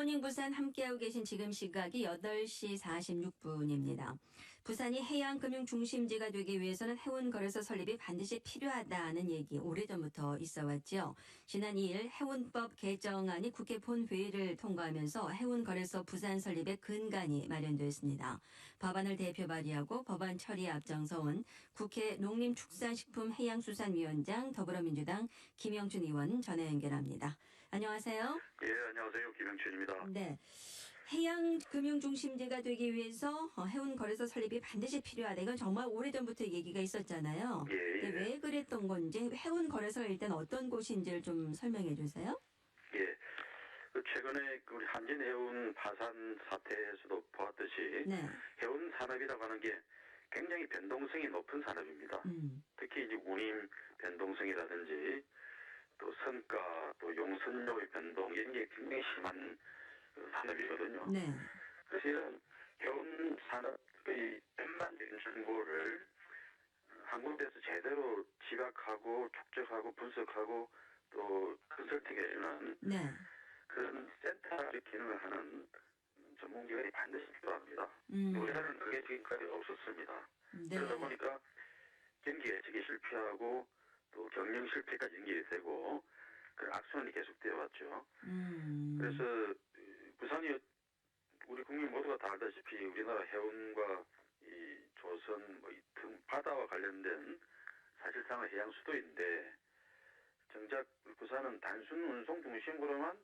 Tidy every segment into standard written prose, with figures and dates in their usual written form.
굿모닝 부산 함께하고 계신 지금 시각이 8시 46분입니다. 부산이 해양금융 중심지가 되기 위해서는 해운거래소 설립이 반드시 필요하다는 얘기 오래전부터 있어왔죠. 지난 2일 해운법 개정안이 국회 본회의를 통과하면서 해운거래소 부산 설립의 근간이 마련됐습니다. 법안을 대표 발의하고 법안 처리에 앞장서온 국회 농림축산식품해양수산위원장 더불어민주당 김영춘 의원 전화 연결합니다. 안녕하세요. 예, 안녕하세요. 김영춘입니다. 네. 해양금융 중심지가 되기 위해서 해운거래소 설립이 반드시 필요하다. 이건 정말 오래전부터 얘기가 있었잖아요. 예, 예. 근데 왜 그랬던 건지 해운거래소가 일단 어떤 곳인지를 좀 설명해 주세요. 예. 최근에 우리 한진해운 파산 사태에서도 보았듯이 네. 해운 산업이라고 하는 게 굉장히 변동성이 높은 산업입니다. 특히 이제 운임 변동성이라든지 또 선가, 또 용선료의 변동 이런 게 굉장히 심한 산업이거든요. 네. 그래서 이런 해운 산업의 전반적인 정보를 한 군데서 제대로 지각하고 축적하고 분석하고 또 컨설팅해주는 네. 그런 센터의 기능을 하는 전문기관이 반드시 필요합니다. 음. 우리나라는 그게 지금까지 없었습니다. 네. 그러다 보니까 경기 예측이 실패하고 또 경영 실패까지 연결이 되고 그 악순환이 계속되어 왔죠. 그래서 부산이 우리 국민 모두가 다 알다시피 우리나라 해운과 이 조선 뭐 이 등 바다와 관련된 사실상의 해양 수도인데 정작 부산은 단순 운송 중심으로만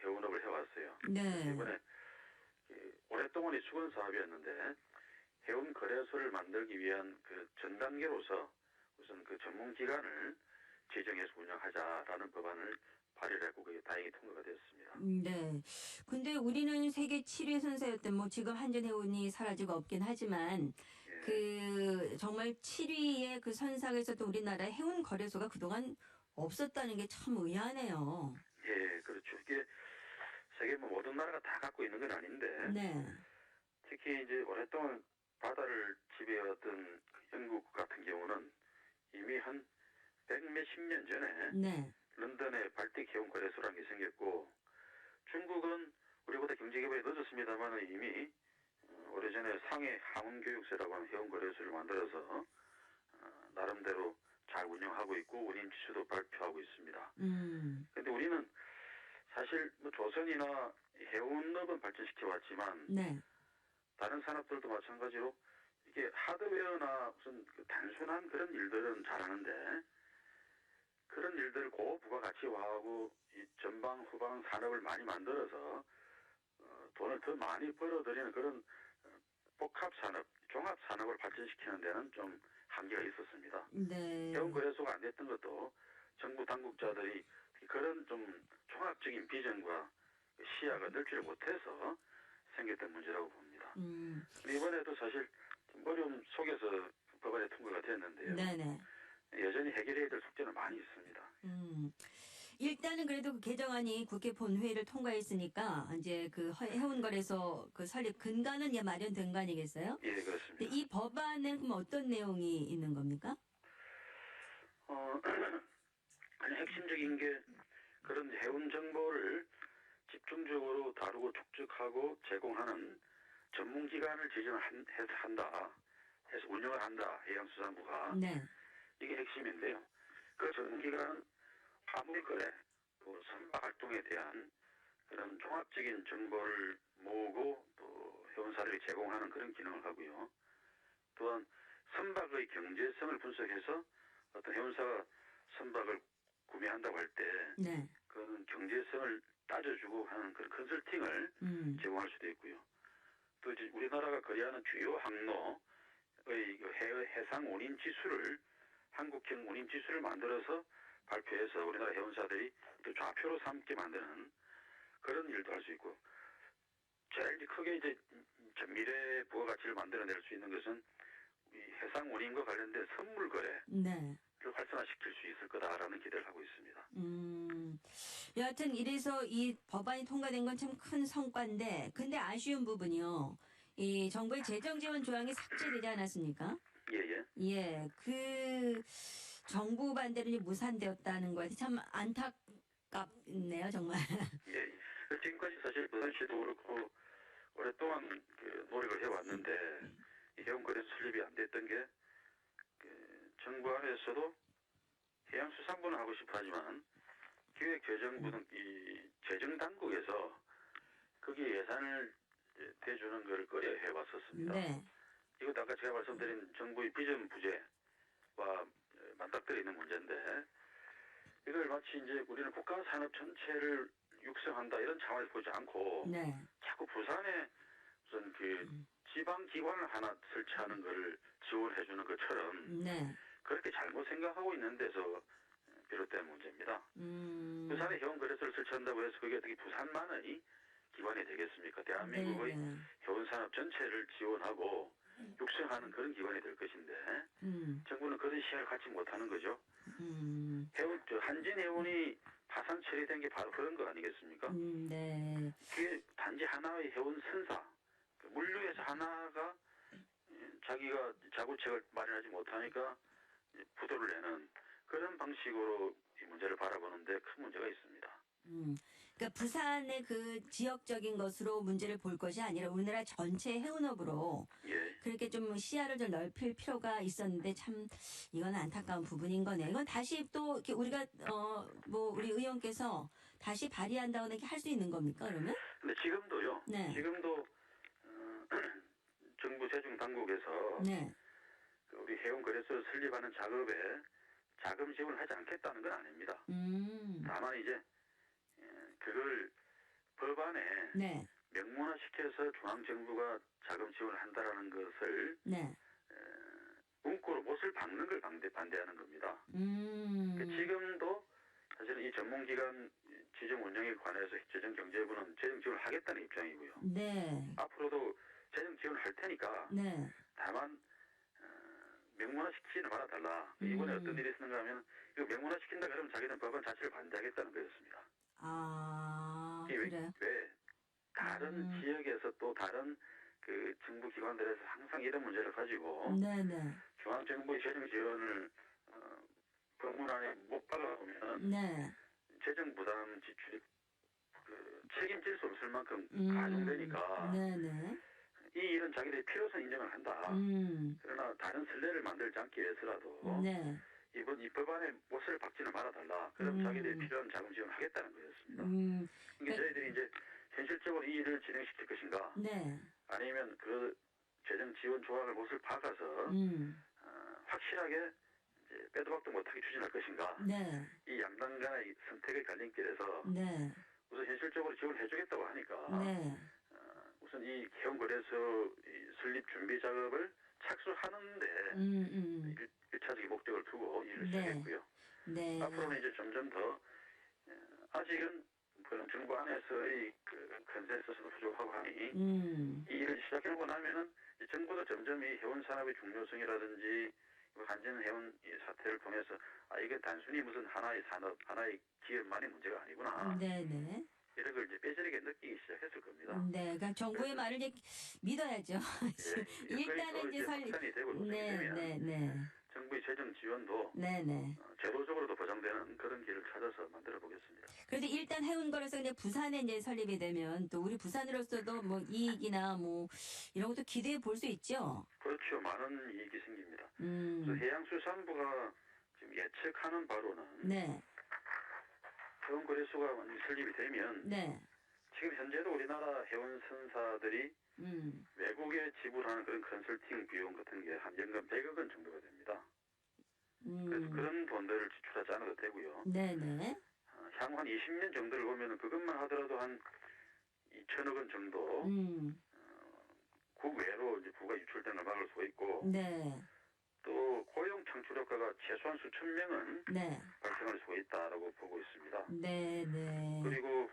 해운업을 해왔어요. 네. 이번에 오랫동안 이 수건 사업이었는데 해운 거래소를 만들기 위한 그 전 단계로서 우선 그 전문 기관을 지정해서 운영하자라는 법안을 발의를 했고 그게 다행히 통과가 됐습니다. 네. 근데 우리는 세계 7위 선사였던 뭐 지금 한전해운이 사라지고 없긴 하지만 예. 그 정말 7위의 그 선상에서도 우리나라 해운 거래소가 그동안 없었다는 게 참 의아하네요. 예, 그렇죠. 이게 세계 뭐 모든 나라가 다 갖고 있는 건 아닌데 네. 특히 이제 오랫동안 바다를 지배해왔던 영국 같은 경우는 이미 한 100몇십 년 전에 네. 런던에 발틱 해운 거래소라는 게 생겼고 중국은 우리보다 경제개발이 늦었습니다만 이미 오래전에 상해 항운교육소라고 하는 해운 거래소를 만들어서 나름대로 잘 운영하고 있고 운임지수도 발표하고 있습니다. 그런데 우리는 사실 뭐 조선이나 해운업은 발전시켜왔지만 네. 다른 다른 산업들도 마찬가지로 이게 하드웨어나 무슨 그 단순한 그런 일들은 잘하는데 그런 일들을 고부가가치화하고 이 전방 후방 산업을 많이 만들어서 돈을 더 많이 벌어들이는 그런 복합 산업, 종합 산업을 발전시키는 데는 좀 한계가 있었습니다. 네. 해운 거래소가 안 됐던 것도 정부 당국자들이 그런 좀 종합적인 비전과 시야가 넓지를 못해서 생겼던 문제라고 봅니다. 이번에도 사실 좀 어려움 속에서 법안이 통과가 됐는데요. 네네. 여전히 해결해야 될 숙제는 많이 있습니다. 일단은 그래도 그 개정안이 국회 본회의를 통과했으니까 이제 그 해운거래소 그 설립 근간은 이제 마련된 거 아니겠어요? 예, 근데 그렇습니다. 이 법안은 그럼 어떤 내용이 있는 겁니까? 아니, 핵심적인 게 그런 해운 정보를 집중적으로 다루고 축적하고 제공하는 전문기관을 지정해서 한다. 해서 운영을 한다. 해양수산부가. 네. 이게 핵심인데요. 그 전문기관은 화물거래, 또 선박 활동에 대한 그런 종합적인 정보를 모으고 또 해운사들이 제공하는 그런 기능을 하고요. 또한 선박의 경제성을 분석해서 어떤 해운사가 선박을 구매한다고 할 때 네. 그런 경제성을 따져주고 하는 그런 컨설팅을 제공할 수도 있고요. 또 이제 우리나라가 거래하는 주요 항로의 해상 운임 지수를 한국형 운임 지수를 만들어서 발표해서 우리나라 해운사들이 또 좌표로 삼게 만드는 그런 일도 할 수 있고 제일 크게 이제 미래 부가가치를 만들어낼 수 있는 것은 이 해상 운임과 관련된 선물 거래를 네. 활성화시킬 수 있을 거다라는 기대를 하고 있습니다. 여하튼 이래서 이 법안이 통과된 건 참 큰 성과인데 근데 아쉬운 부분이요. 이 정부의 재정 지원 조항이 삭제되지 않았습니까? 예예. 예. 그 정부 반대로 이제 무산되었다는 거에 참 안타깝네요, 정말. 예. 지금까지 사실 부산시도 그렇고 오랫동안 그 노력을 해왔는데 이 해운거래소 설립이 안 됐던 게 정부 안에서도 해양수산부는 하고 싶어 하지만 기획재정부 등 이 재정당국에서 거기에 예산을 대주는 걸 꺼려 해왔었습니다. 네. 이것도 아까 제가 말씀드린 정부의 비전 부재와 맞닥뜨려 있는 문제인데 이걸 마치 이제 우리는 국가 산업 전체를 육성한다 이런 차원에서 보지 않고 네. 자꾸 부산에 무슨 그 지방 기관을 하나 설치하는 것을 지원해 주는 것처럼 네. 그렇게 잘못 생각하고 있는 데서 비롯된 문제입니다. 부산에 해운거래소를 설치한다고 해서 그게 어떻게 부산만의 기관이 되겠습니까? 대한민국의 네. 해운산업 전체를 지원하고 육성하는 그런 기관이 될 것인데 정부는 그런 시야를 갖지 못하는 거죠. 한진해운이 파산 처리된 게 바로 그런 거 아니겠습니까? 네. 그게 단지 하나의 해운 선사, 그 물류에서 하나가 자기가 자구책을 마련하지 못하니까 부도를 내는 그런 방식으로 이 문제를 바라보는데 큰 문제가 있습니다. 그러니까 부산의 그 지역적인 것으로 문제를 볼 것이 아니라 우리나라 전체 해운업으로 예. 그렇게 좀 시야를 좀 넓힐 필요가 있었는데 참 이건 안타까운 부분인 거네. 이건 다시 또 이렇게 우리가 뭐 우리 의원께서 다시 발의한다거나 이렇게 할 수 있는 겁니까 그러면? 근데 지금도요. 네. 지금도 정부 재정 당국에서 네. 우리 해운거래소를 설립하는 작업에 자금 지원을 하지 않겠다는 건 아닙니다. 다만 이제 그걸 법안에 네. 명문화시켜서 중앙정부가 자금 지원을 한다라는 것을 네. 문구로 못을 박는 걸 반대하는 겁니다. 지금도 사실은 이 전문기관 지정 운영에 관해서 재정경제부는 재정 지원을 하겠다는 입장이고요. 네. 앞으로도 재정 지원을 할 테니까 네. 다만 명문화시키지는 말아달라. 이번에 어떤 일이 있었는가 하면 이거 명문화시킨다 그러면 자기는 법안 자체를 반대하겠다는 거였습니다. 아, 왜 그래요? 다른 지역에서 또 다른 그 정부 기관들에서 항상 이런 문제를 가지고 네네. 중앙정부의 재정 지원을 법문안에 못 박아보면 네. 재정 부담 지출이 책임질 수 없을 만큼 가중되니까 네네. 이 일은 자기들이 필요성 인정을 한다. 그러나 다른 선례를 만들지 않기 위해서라도 네. 이번 이 법안에 못을 박지는 말아달라. 그럼 자기들이 필요한 자금 지원을 하겠다는 거였습니다. 그러니까 저희들이 이제 현실적으로 이 일을 진행시킬 것인가 네. 아니면 그 재정 지원 조항을 못을 박아서 확실하게 이제 빼도 박도 못하게 추진할 것인가. 네. 이 양당 간의 선택의 갈림길에서 네. 우선 현실적으로 지원을 해주겠다고 하니까 네. 우선 이 해운거래소 설립 준비 작업을 착수하는데 1차적인 목적을 두고 일을 시작했고요. 네. 앞으로는 이제 점점 더 아직은 그런 정부 안에서의 그 컨센서스도 부족하고 하니 이 일을 시작하고 나면은 정부도 점점 이 해운 산업의 중요성이라든지 한진 해운 이 사태를 통해서 이게 단순히 무슨 하나의 산업, 하나의 기업만의 문제가 아니구나. 네네. 이런 걸 이제 뼈저리게 느끼기 시작했을 겁니다. 네, 그러니까 정부의 말을 이제 믿어야죠. 예, 일단은 이제 확산이 되고 되면 정부의 재정 지원도 네네. 제도적으로도 보장되는 그런 길을 찾아서 만들어 보겠습니다. 그런데 일단 해운거래소 이제 부산에 이제 설립이 되면 또 우리 부산으로서도 뭐 이익이나 뭐 이런 것도 기대해 볼 수 있죠. 그렇죠. 많은 이익이 생깁니다. 그래서 해양수산부가 지금 예측하는 바로는 네. 해운거래소가 설립이 되면 네. 지금 현재도 우리나라 해운 선사들이 외국에 지불하는 그런 컨설팅 비용 같은 게 한 연간 100억 원 정도가 됩니다. 그래서 그런 돈들을 지출하지 않아도 되고요. 네네. 향후 한 20년 정도를 보면 그것만 하더라도 한 2천억 원 정도 국외로 이제 부가 유출되는 걸 막을 수가 있고 네. 또 고용 창출 효과가 최소한 수천 명은 네. 발생할 수가 있다라고 보고 있습니다. 네네. 그리고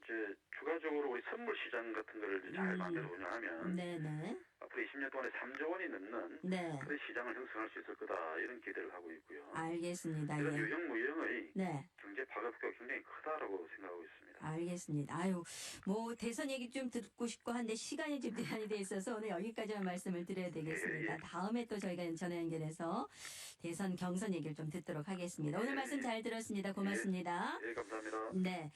이제 추가 추가적으로 우리 선물 시장 같은 거를 이제 잘 만들어 운영하면 네네. 앞으로 20년 동안에 3조 원이 넘는 네. 그런 시장을 형성할 수 있을 거다 이런 기대를 하고 있고요. 알겠습니다. 이런 예. 유형무형의 네. 경제 파급효과가 굉장히 크다라고 생각하고 있습니다. 알겠습니다. 아유, 뭐 대선 얘기 좀 듣고 싶고 한데 시간이 좀 제한이 돼 있어서 오늘 여기까지만 말씀을 드려야 되겠습니다. 예. 다음에 또 저희가 전화 연결해서 대선 경선 얘기를 좀 듣도록 하겠습니다. 오늘 말씀 잘 들었습니다. 고맙습니다. 예, 감사합니다. 네.